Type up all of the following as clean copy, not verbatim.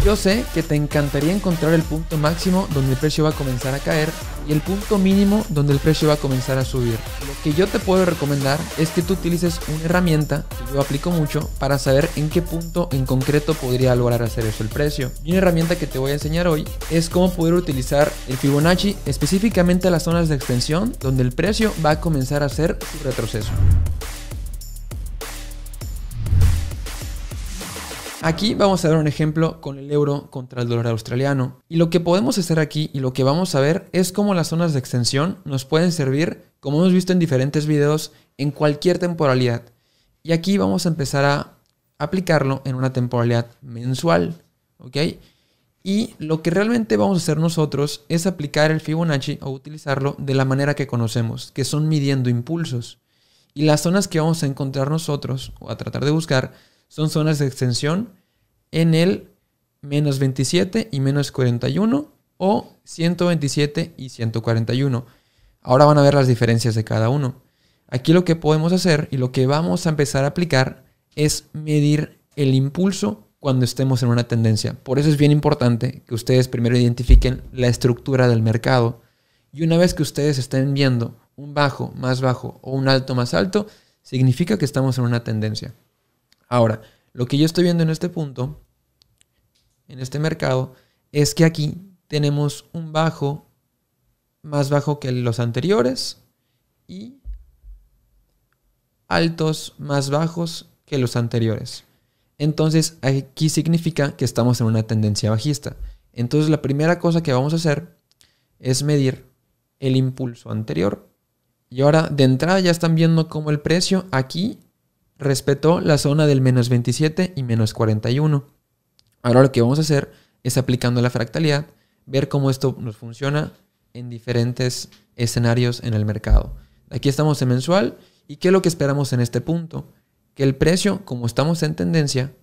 Yo sé que te encantaría encontrar el punto máximo donde el precio va a comenzar a caer y el punto mínimo donde el precio va a comenzar a subir. Lo que yo te puedo recomendar es que tú utilices una herramienta que yo aplico mucho para saber en qué punto en concreto podría lograr hacer eso el precio. Y una herramienta que te voy a enseñar hoy es cómo poder utilizar el Fibonacci específicamente a las zonas de extensión donde el precio va a comenzar a hacer su retroceso. Aquí vamos a ver un ejemplo con el euro contra el dólar australiano. Y lo que podemos hacer aquí y lo que vamos a ver es cómo las zonas de extensión nos pueden servir, como hemos visto en diferentes videos, en cualquier temporalidad. Y aquí vamos a empezar a aplicarlo en una temporalidad mensual, ¿ok? Y lo que realmente vamos a hacer nosotros es aplicar el Fibonacci o utilizarlo de la manera que conocemos, que son midiendo impulsos. Y las zonas que vamos a encontrar nosotros, o a tratar de buscar, son zonas de extensión en el menos 27 y menos 41 o 127 y 141. Ahora van a ver las diferencias de cada uno. Aquí lo que podemos hacer y lo que vamos a empezar a aplicar es medir el impulso cuando estemos en una tendencia. Por eso es bien importante que ustedes primero identifiquen la estructura del mercado. Y una vez que ustedes estén viendo un bajo más bajo o un alto más alto, significa que estamos en una tendencia. Ahora, lo que yo estoy viendo en este punto, en este mercado, es que aquí tenemos un bajo más bajo que los anteriores y altos más bajos que los anteriores. Entonces, aquí significa que estamos en una tendencia bajista. Entonces, la primera cosa que vamos a hacer es medir el impulso anterior. Y ahora, de entrada, ya están viendo cómo el precio aquí respetó la zona del menos 27 y menos 41. Ahora lo que vamos a hacer es, aplicando la fractalidad, ver cómo esto nos funciona en diferentes escenarios en el mercado. Aquí estamos en mensual. ¿Y qué es lo que esperamos en este punto? Que el precio, como estamos en tendencia,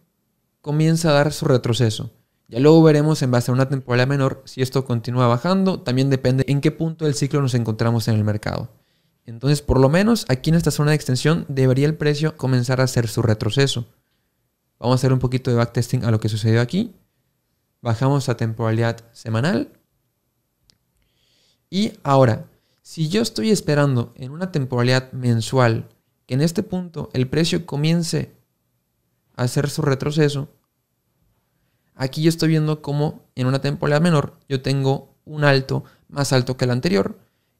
comienza a dar su retroceso. Ya luego veremos en base a una temporalidad menor si esto continúa bajando. También depende en qué punto del ciclo nos encontramos en el mercado. Entonces, por lo menos aquí en esta zona de extensión debería el precio comenzar a hacer su retroceso. Vamos a hacer un poquito de backtesting a lo que sucedió aquí. Bajamos a temporalidad semanal. Y ahora, si yo estoy esperando en una temporalidad mensual que en este punto el precio comience a hacer su retroceso, aquí yo estoy viendo cómo en una temporalidad menor yo tengo un alto más alto que el anterior.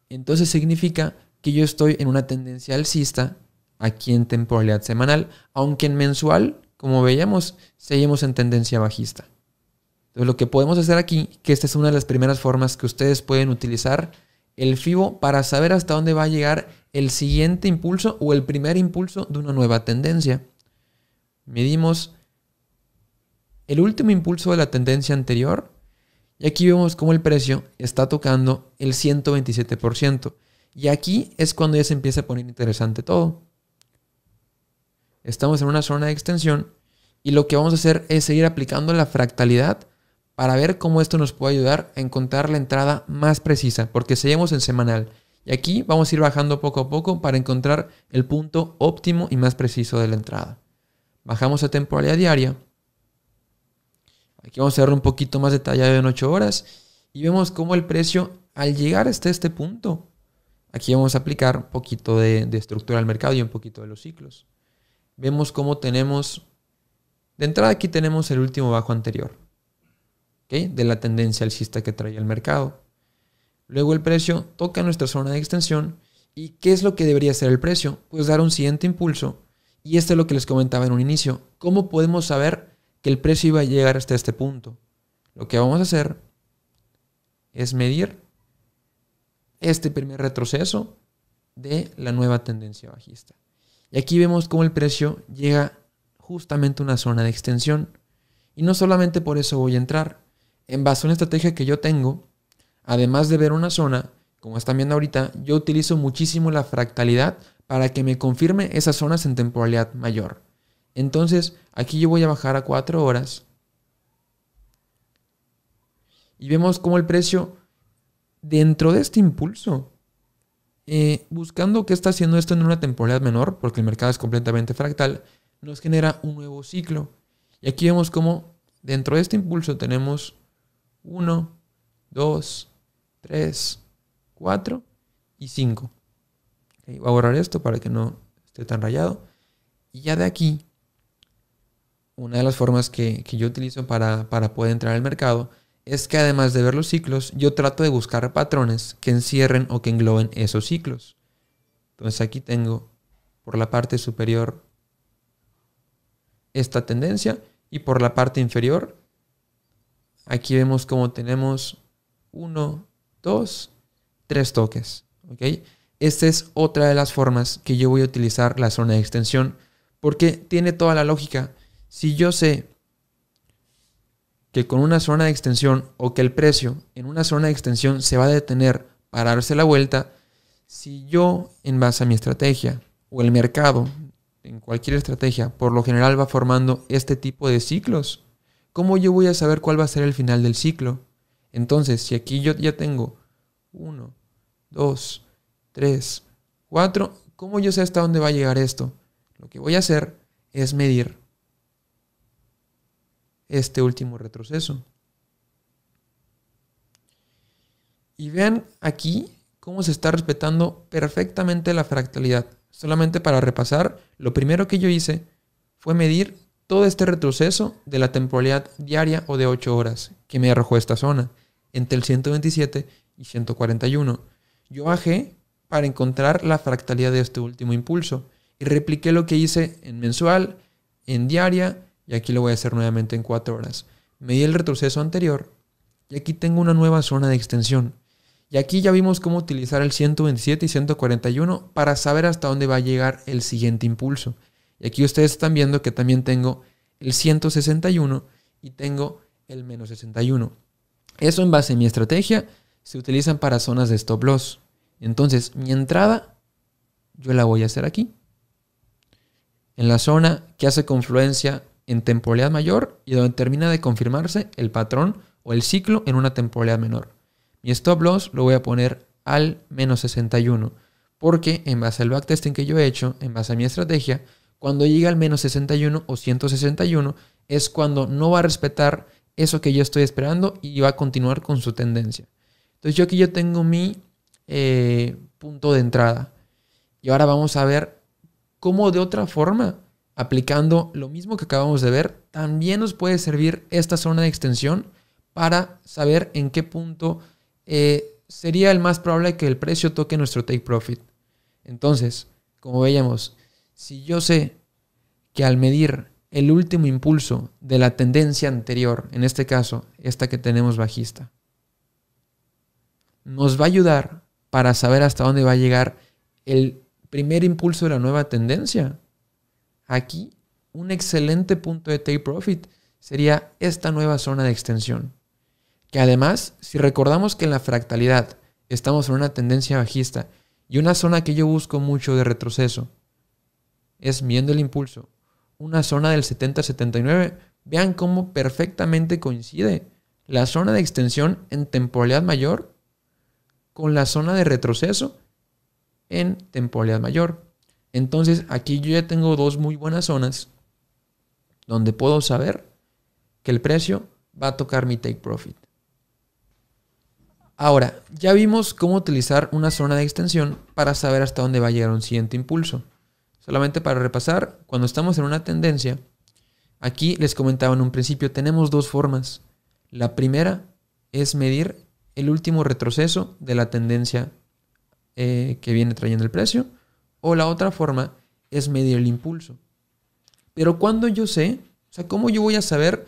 Entonces significa que yo estoy en una tendencia alcista aquí en temporalidad semanal, aunque en mensual, como veíamos, seguimos en tendencia bajista. Entonces lo que podemos hacer aquí, que esta es una de las primeras formas que ustedes pueden utilizar el Fibo para saber hasta dónde va a llegar el siguiente impulso o el primer impulso de una nueva tendencia. Medimos el último impulso de la tendencia anterior y aquí vemos cómo el precio está tocando el 127%. Y aquí es cuando ya se empieza a poner interesante todo. Estamos en una zona de extensión y lo que vamos a hacer es seguir aplicando la fractalidad para ver cómo esto nos puede ayudar a encontrar la entrada más precisa, porque seguimos en semanal. Y aquí vamos a ir bajando poco a poco para encontrar el punto óptimo y más preciso de la entrada. Bajamos a temporalidad diaria. Aquí vamos a ver un poquito más detallado en 8 horas y vemos cómo el precio, al llegar hasta este punto, aquí vamos a aplicar un poquito de estructura al mercado y un poquito de los ciclos. Vemos cómo tenemos, de entrada aquí tenemos el último bajo anterior, ¿okay?, de la tendencia alcista que traía el mercado. Luego el precio toca nuestra zona de extensión. ¿Y qué es lo que debería hacer el precio? Pues dar un siguiente impulso. Y esto es lo que les comentaba en un inicio. ¿Cómo podemos saber que el precio iba a llegar hasta este punto? Lo que vamos a hacer es medir este primer retroceso de la nueva tendencia bajista. Y aquí vemos cómo el precio llega justamente a una zona de extensión. Y no solamente por eso voy a entrar. En base a una estrategia que yo tengo, además de ver una zona, como están viendo ahorita, yo utilizo muchísimo la fractalidad para que me confirme esas zonas en temporalidad mayor. Entonces, aquí yo voy a bajar a 4 horas. Y vemos cómo el precio, dentro de este impulso, buscando qué está haciendo esto en una temporalidad menor, porque el mercado es completamente fractal, nos genera un nuevo ciclo. Y aquí vemos cómo dentro de este impulso tenemos 1, 2, 3, 4 y 5. Okay, voy a borrar esto para que no esté tan rayado. Y ya de aquí, una de las formas que yo utilizo para poder entrar al mercado es que además de ver los ciclos, yo trato de buscar patrones que encierren o que engloben esos ciclos. Entonces aquí tengo por la parte superior esta tendencia y por la parte inferior aquí vemos como tenemos 1, 2, 3 toques. ¿Okay? Esta es otra de las formas que yo voy a utilizar la zona de extensión porque tiene toda la lógica. Si yo sé que con una zona de extensión o que el precio en una zona de extensión se va a detener para darse la vuelta, si yo en base a mi estrategia o el mercado, en cualquier estrategia, por lo general va formando este tipo de ciclos, ¿cómo yo voy a saber cuál va a ser el final del ciclo? Entonces, si aquí yo ya tengo 1, 2, 3, 4, ¿cómo yo sé hasta dónde va a llegar esto? Lo que voy a hacer es medir este último retroceso. Y vean aquí cómo se está respetando perfectamente la fractalidad. Solamente para repasar, lo primero que yo hice fue medir todo este retroceso de la temporalidad diaria o de 8 horas que me arrojó esta zona entre el 127 y 141. Yo bajé para encontrar la fractalidad de este último impulso y repliqué lo que hice en mensual, en diaria y aquí lo voy a hacer nuevamente en 4 horas. Medí el retroceso anterior y aquí tengo una nueva zona de extensión. Y aquí ya vimos cómo utilizar el 127 y 141 para saber hasta dónde va a llegar el siguiente impulso. Y aquí ustedes están viendo que también tengo el 161 y tengo el menos 61. Eso en base a mi estrategia se utilizan para zonas de stop loss. Entonces mi entrada yo la voy a hacer aquí. En la zona que hace confluencia en temporalidad mayor y donde termina de confirmarse el patrón o el ciclo en una temporalidad menor. Mi stop loss lo voy a poner al menos 61 porque en base al backtesting que yo he hecho, en base a mi estrategia, cuando llega al menos 61 o 161 es cuando no va a respetar eso que yo estoy esperando y va a continuar con su tendencia. Entonces yo aquí yo tengo mi punto de entrada y ahora vamos a ver cómo de otra forma, aplicando lo mismo que acabamos de ver, también nos puede servir esta zona de extensión para saber en qué punto sería el más probable que el precio toque nuestro take profit. Entonces, como veíamos, si yo sé que al medir el último impulso de la tendencia anterior, en este caso, esta que tenemos bajista, nos va a ayudar para saber hasta dónde va a llegar el primer impulso de la nueva tendencia. Aquí, un excelente punto de take profit sería esta nueva zona de extensión. Que además, si recordamos que en la fractalidad estamos en una tendencia bajista y una zona que yo busco mucho de retroceso es viendo el impulso, una zona del 70-79, vean cómo perfectamente coincide la zona de extensión en temporalidad mayor con la zona de retroceso en temporalidad mayor. Entonces aquí yo ya tengo dos muy buenas zonas donde puedo saber que el precio va a tocar mi take profit. Ahora, ya vimos cómo utilizar una zona de extensión para saber hasta dónde va a llegar un siguiente impulso. Solamente para repasar, cuando estamos en una tendencia, aquí les comentaba en un principio, tenemos dos formas. La primera es medir el último retroceso de la tendencia que viene trayendo el precio, o la otra forma es medir el impulso. Pero cuando yo sé, o sea, ¿cómo yo voy a saber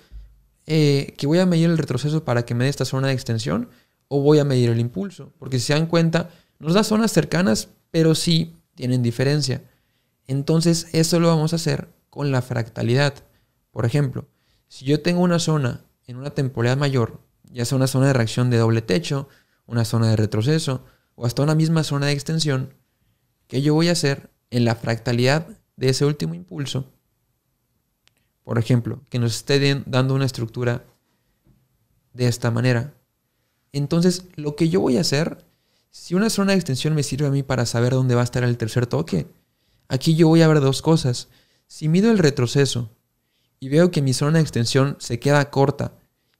que voy a medir el retroceso para que me dé esta zona de extensión? O voy a medir el impulso, porque si se dan cuenta, nos da zonas cercanas, pero sí tienen diferencia. Entonces, eso lo vamos a hacer con la fractalidad. Por ejemplo, si yo tengo una zona en una temporalidad mayor, ya sea una zona de reacción de doble techo, una zona de retroceso, o hasta una misma zona de extensión, ¿qué yo voy a hacer en la fractalidad de ese último impulso? Por ejemplo, que nos esté dando una estructura de esta manera. Entonces, lo que yo voy a hacer, si una zona de extensión me sirve a mí para saber dónde va a estar el tercer toque, aquí yo voy a ver dos cosas. Si mido el retroceso y veo que mi zona de extensión se queda corta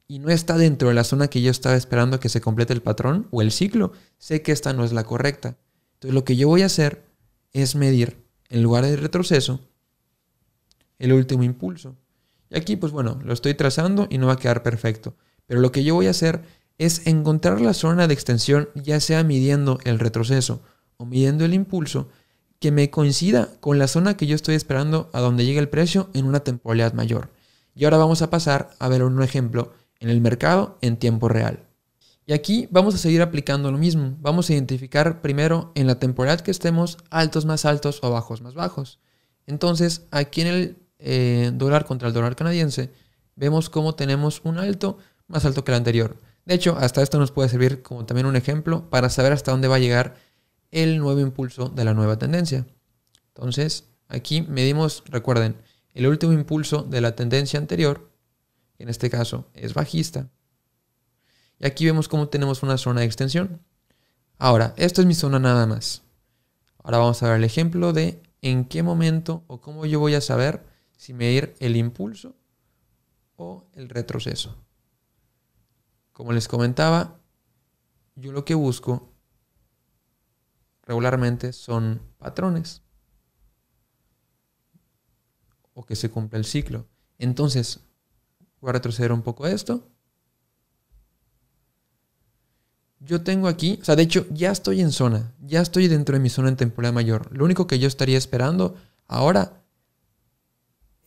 y no está dentro de la zona que yo estaba esperando que se complete el patrón o el ciclo, sé que esta no es la correcta. Entonces lo que yo voy a hacer es medir, en lugar de retroceso, el último impulso. Y aquí, pues bueno, lo estoy trazando y no va a quedar perfecto. Pero lo que yo voy a hacer es encontrar la zona de extensión, ya sea midiendo el retroceso o midiendo el impulso, que me coincida con la zona que yo estoy esperando a donde llegue el precio en una temporalidad mayor. Y ahora vamos a pasar a ver un ejemplo en el mercado en tiempo real. Y aquí vamos a seguir aplicando lo mismo. Vamos a identificar primero en la temporalidad que estemos altos más altos o bajos más bajos. Entonces, aquí en el dólar contra el dólar canadiense, vemos cómo tenemos un alto más alto que el anterior. De hecho, hasta esto nos puede servir como también un ejemplo para saber hasta dónde va a llegar el nuevo impulso de la nueva tendencia. Entonces, aquí medimos, recuerden, el último impulso de la tendencia anterior, que en este caso es bajista. Y aquí vemos cómo tenemos una zona de extensión. Ahora, esto es mi zona nada más. Ahora vamos a ver el ejemplo de en qué momento o cómo yo voy a saber si medir el impulso o el retroceso. Como les comentaba, yo lo que busco regularmente son patrones o que se cumpla el ciclo. Entonces, voy a retroceder un poco esto. Yo tengo aquí, o sea, de hecho ya estoy en zona, ya estoy dentro de mi zona en temporada mayor. Lo único que yo estaría esperando ahora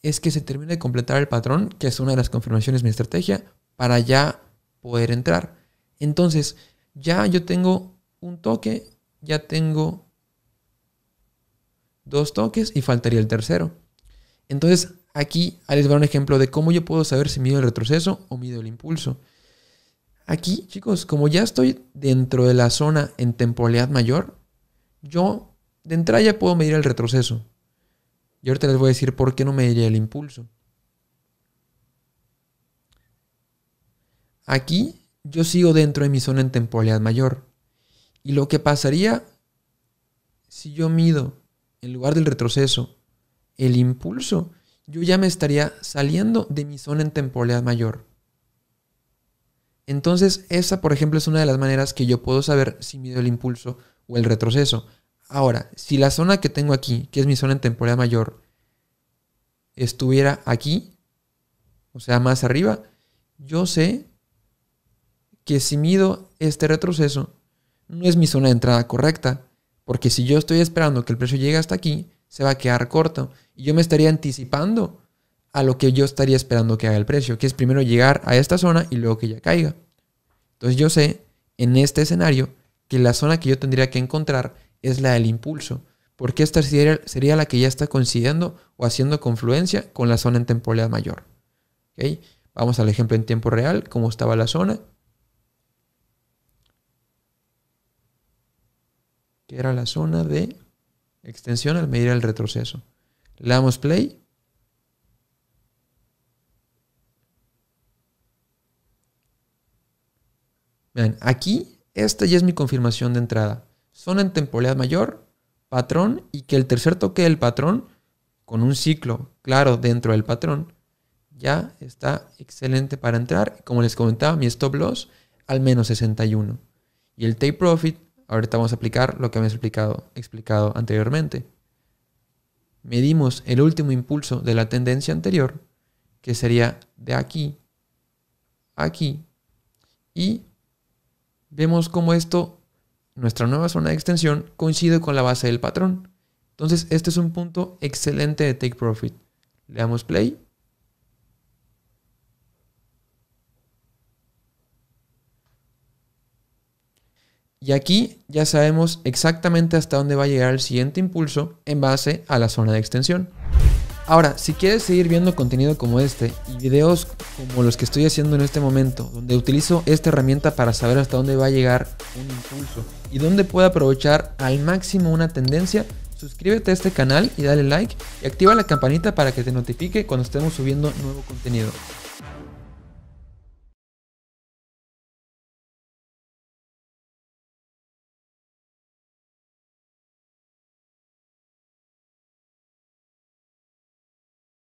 es que se termine de completar el patrón, que es una de las confirmaciones de mi estrategia, para ya poder entrar. Entonces, ya yo tengo un toque, ya tengo 2 toques y faltaría el tercero. Entonces, aquí les voy a dar un ejemplo de cómo yo puedo saber si mido el retroceso o mido el impulso. Aquí, chicos, como ya estoy dentro de la zona en temporalidad mayor, yo de entrada ya puedo medir el retroceso. Y ahorita les voy a decir por qué no mediría el impulso. Aquí yo sigo dentro de mi zona en temporalidad mayor. Y lo que pasaría si yo mido, en lugar del retroceso, el impulso, yo ya me estaría saliendo de mi zona en temporalidad mayor. Entonces, esa, por ejemplo, es una de las maneras que yo puedo saber si mido el impulso o el retroceso. Ahora, si la zona que tengo aquí, que es mi zona en temporalidad mayor, estuviera aquí, o sea, más arriba, yo sé que si mido este retroceso, no es mi zona de entrada correcta, porque si yo estoy esperando que el precio llegue hasta aquí, se va a quedar corto y yo me estaría anticipando a lo que yo estaría esperando que haga el precio, que es primero llegar a esta zona y luego que ya caiga. Entonces yo sé en este escenario que la zona que yo tendría que encontrar es la del impulso, porque esta sería la que ya está coincidiendo o haciendo confluencia con la zona en temporalidad mayor. ¿Okay? Vamos al ejemplo en tiempo real, cómo estaba la zona. Que era la zona de extensión al medir el retroceso. Le damos play. Vean, aquí esta ya es mi confirmación de entrada. Zona en temporalidad mayor, patrón, y que el tercer toque del patrón, con un ciclo claro dentro del patrón, ya está excelente para entrar. Como les comentaba, mi stop loss al menos 61. Y el take profit, ahorita vamos a aplicar lo que me he explicado anteriormente. Medimos el último impulso de la tendencia anterior, que sería de aquí a aquí, y vemos cómo esto, nuestra nueva zona de extensión, coincide con la base del patrón. Entonces, este es un punto excelente de take profit. Le damos play. Y aquí ya sabemos exactamente hasta dónde va a llegar el siguiente impulso en base a la zona de extensión. Ahora, si quieres seguir viendo contenido como este y videos como los que estoy haciendo en este momento, donde utilizo esta herramienta para saber hasta dónde va a llegar un impulso y dónde puedo aprovechar al máximo una tendencia, suscríbete a este canal y dale like y activa la campanita para que te notifique cuando estemos subiendo nuevo contenido.